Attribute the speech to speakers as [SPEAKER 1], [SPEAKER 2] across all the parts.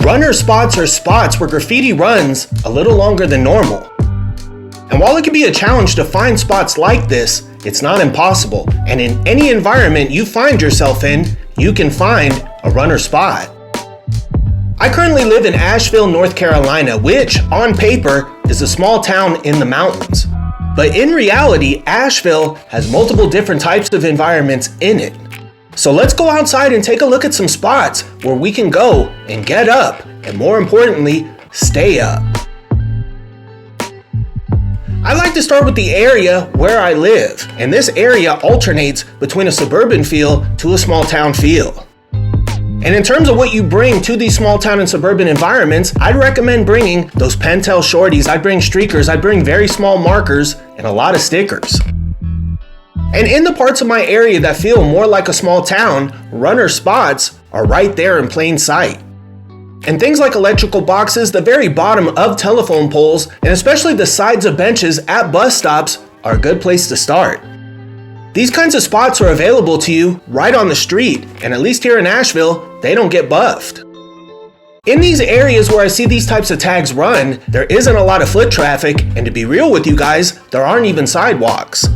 [SPEAKER 1] Runner spots are spots where graffiti runs a little longer than normal. And while it can be a challenge to find spots like this, it's not impossible. And in any environment you find yourself in, you can find a runner spot. I currently live in Asheville, North Carolina, which on paper is a small town in the mountains. But in reality, Asheville has multiple different types of environments in it. So let's go outside and take a look at some spots where we can go and get up, and more importantly, stay up. I like to start with the area where I live, and this area alternates between a suburban feel to a small town feel. And in terms of what you bring to these small town and suburban environments, I'd recommend bringing those Pentel shorties, I'd bring streakers, I'd bring very small markers, and a lot of stickers. And in the parts of my area that feel more like a small town, runner spots are right there in plain sight. And things like electrical boxes, the very bottom of telephone poles, and especially the sides of benches at bus stops are a good place to start. These kinds of spots are available to you right on the street, and at least here in Asheville, they don't get buffed. In these areas where I see these types of tags run, there isn't a lot of foot traffic, and to be real with you guys, there aren't even sidewalks.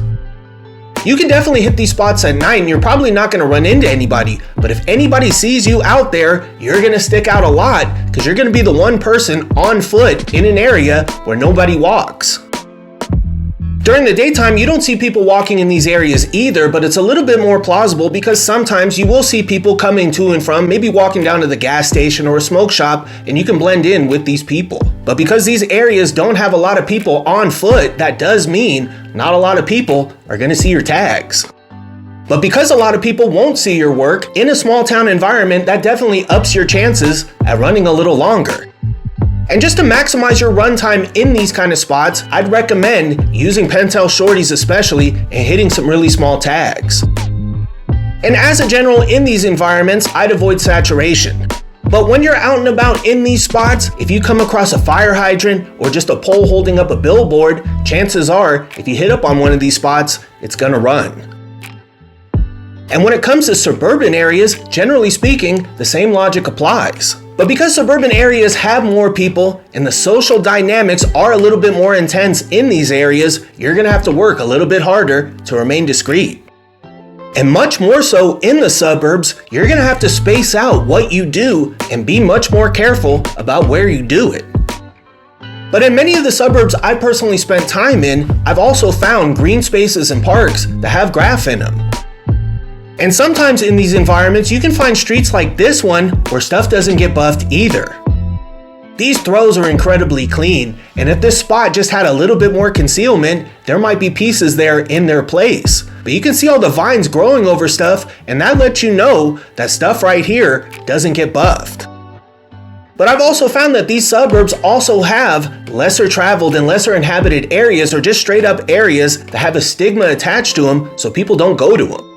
[SPEAKER 1] You can definitely hit these spots at night and you're probably not going to run into anybody, but if anybody sees you out there, you're going to stick out a lot because you're going to be the one person on foot in an area where nobody walks. During the daytime, you don't see people walking in these areas either, but it's a little bit more plausible because sometimes you will see people coming to and from, maybe walking down to the gas station or a smoke shop, and you can blend in with these people. But because these areas don't have a lot of people on foot, that does mean not a lot of people are going to see your tags. But because a lot of people won't see your work, in a small town environment, that definitely ups your chances at running a little longer. And just to maximize your run time in these kind of spots, I'd recommend using Pentel shorties especially and hitting some really small tags. And as a general in these environments, I'd avoid saturation. But when you're out and about in these spots, if you come across a fire hydrant or just a pole holding up a billboard, chances are, if you hit up on one of these spots, it's gonna run. And when it comes to suburban areas, generally speaking, the same logic applies. But because suburban areas have more people and the social dynamics are a little bit more intense in these areas, you're gonna have to work a little bit harder to remain discreet. And much more so in the suburbs, you're gonna have to space out what you do and be much more careful about where you do it. But in many of the suburbs I personally spent time in, I've also found green spaces and parks that have graph in them. And sometimes in these environments, you can find streets like this one where stuff doesn't get buffed either. These throws are incredibly clean, and if this spot just had a little bit more concealment, there might be pieces there in their place. But you can see all the vines growing over stuff, and that lets you know that stuff right here doesn't get buffed. But I've also found that these suburbs also have lesser traveled and lesser inhabited areas, or just straight up areas that have a stigma attached to them so people don't go to them.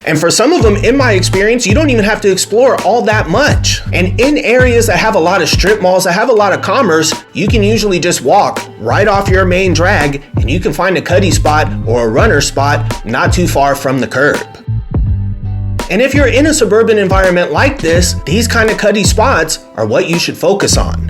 [SPEAKER 1] And for some of them, in my experience, you don't even have to explore all that much. And in areas that have a lot of strip malls, that have a lot of commerce, you can usually just walk right off your main drag and you can find a Cuddy spot or a runner spot not too far from the curb. And if you're in a suburban environment like this, these kind of Cuddy spots are what you should focus on.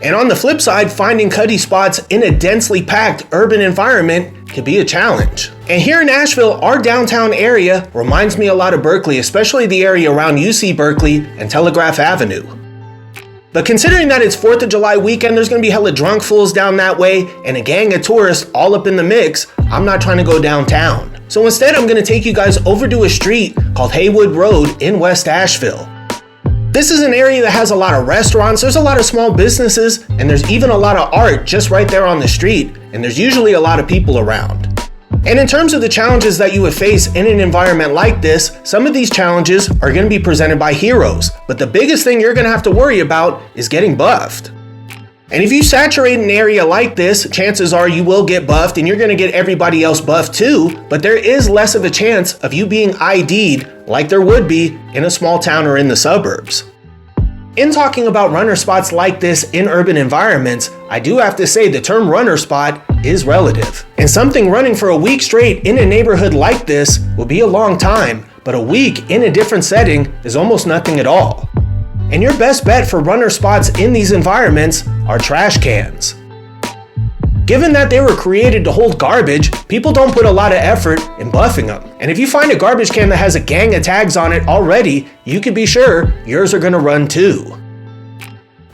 [SPEAKER 1] And on the flip side, finding Cuddy spots in a densely packed urban environment can be a challenge. And here in Asheville, our downtown area reminds me a lot of Berkeley, especially the area around UC Berkeley and Telegraph Avenue. But considering that it's 4th of July weekend, there's gonna be hella drunk fools down that way and a gang of tourists all up in the mix, I'm not trying to go downtown. So instead, I'm gonna take you guys over to a street called Haywood Road in West Asheville. This is an area that has a lot of restaurants, there's a lot of small businesses, and there's even a lot of art just right there on the street, and there's usually a lot of people around. And in terms of the challenges that you would face in an environment like this, some of these challenges are going to be presented by heroes, but the biggest thing you're going to have to worry about is getting buffed. And if you saturate an area like this, chances are you will get buffed and you're going to get everybody else buffed too, but there is less of a chance of you being ID'd like there would be in a small town or in the suburbs. In talking about runner spots like this in urban environments, I do have to say the term runner spot is relative. And something running for a week straight in a neighborhood like this will be a long time, but a week in a different setting is almost nothing at all. And your best bet for runner spots in these environments are trash cans. Given that they were created to hold garbage, people don't put a lot of effort in buffing them. And if you find a garbage can that has a gang of tags on it already, you can be sure yours are gonna run too.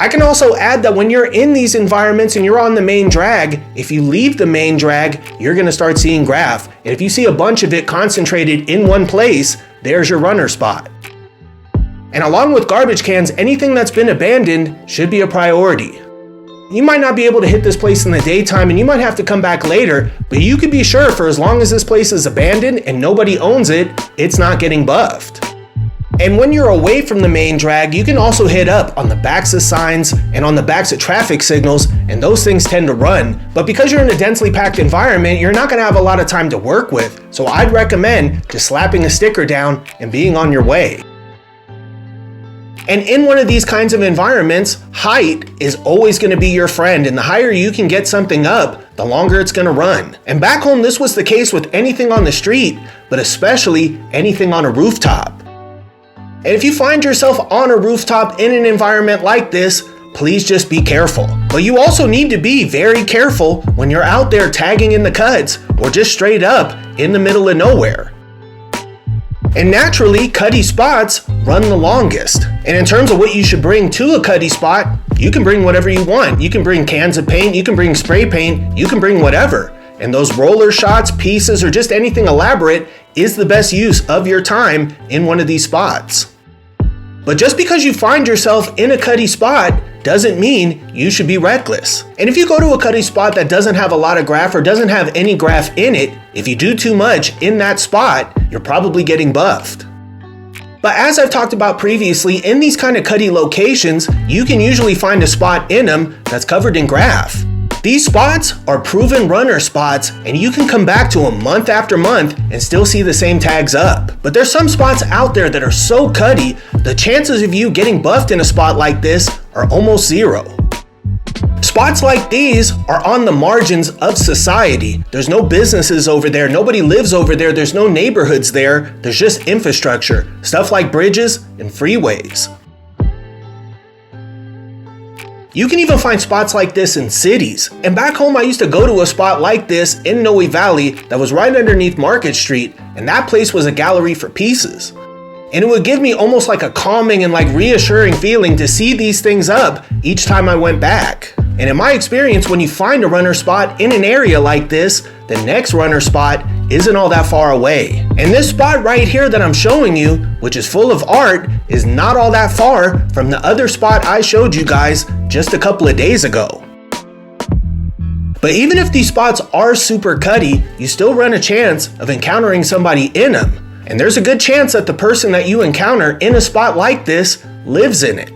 [SPEAKER 1] I can also add that when you're in these environments and you're on the main drag, if you leave the main drag, you're gonna start seeing graff. And if you see a bunch of it concentrated in one place, there's your runner spot. And along with garbage cans, anything that's been abandoned should be a priority. You might not be able to hit this place in the daytime and you might have to come back later, but you can be sure for as long as this place is abandoned and nobody owns it, it's not getting buffed. And when you're away from the main drag, you can also hit up on the backs of signs and on the backs of traffic signals, and those things tend to run. But because you're in a densely packed environment, you're not gonna have a lot of time to work with. So I'd recommend just slapping a sticker down and being on your way. And in one of these kinds of environments, height is always going to be your friend, and the higher you can get something up, the longer it's going to run. And back home, this was the case with anything on the street, but especially anything on a rooftop. And if you find yourself on a rooftop in an environment like this, please just be careful. But you also need to be very careful when you're out there tagging in the cuds or just straight up in the middle of nowhere. And naturally, Cuddy spots run the longest. And in terms of what you should bring to a Cuddy spot, you can bring whatever you want. You can bring cans of paint, you can bring spray paint, you can bring whatever. And those roller shots, pieces, or just anything elaborate is the best use of your time in one of these spots. But just because you find yourself in a Cuddy spot doesn't mean you should be reckless. And if you go to a Cuddy spot that doesn't have a lot of graff or doesn't have any graff in it, if you do too much in that spot, you're probably getting buffed. But as I've talked about previously, in these kind of Cuddy locations, you can usually find a spot in them that's covered in graff. These spots are proven runner spots, and you can come back to them month after month and still see the same tags up. But there's some spots out there that are so Cuddy, the chances of you getting buffed in a spot like this are almost zero. Spots like these are on the margins of society. There's no businesses over there, nobody lives over there, there's no neighborhoods there, there's just infrastructure, stuff like bridges and freeways. You can even find spots like this in cities. And back home, I used to go to a spot like this in Noe Valley that was right underneath Market Street, and that place was a gallery for pieces. And it would give me almost like a calming and like reassuring feeling to see these things up each time I went back. And in my experience, when you find a runner spot in an area like this, the next runner spot isn't all that far away. And this spot right here that I'm showing you, which is full of art, is not all that far from the other spot I showed you guys just a couple of days ago. But even if these spots are super Cuddy, you still run a chance of encountering somebody in them. And there's a good chance that the person that you encounter in a spot like this lives in it.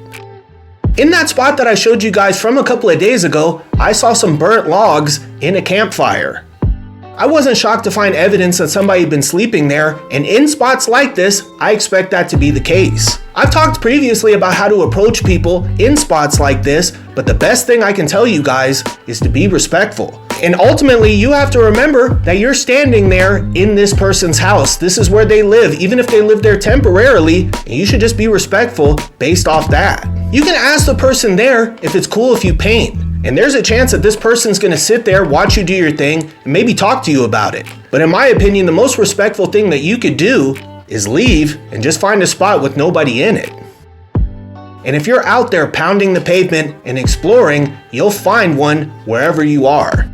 [SPEAKER 1] In that spot that I showed you guys from a couple of days ago, I saw some burnt logs in a campfire. I wasn't shocked to find evidence that somebody had been sleeping there, and in spots like this, I expect that to be the case. I've talked previously about how to approach people in spots like this, but the best thing I can tell you guys is to be respectful. And ultimately, you have to remember that you're standing there in this person's house. This is where they live, even if they live there temporarily, and you should just be respectful based off that. You can ask the person there if it's cool if you paint. And there's a chance that this person's gonna sit there, watch you do your thing, and maybe talk to you about it. But in my opinion, the most respectful thing that you could do is leave and just find a spot with nobody in it. And if you're out there pounding the pavement and exploring, you'll find one wherever you are.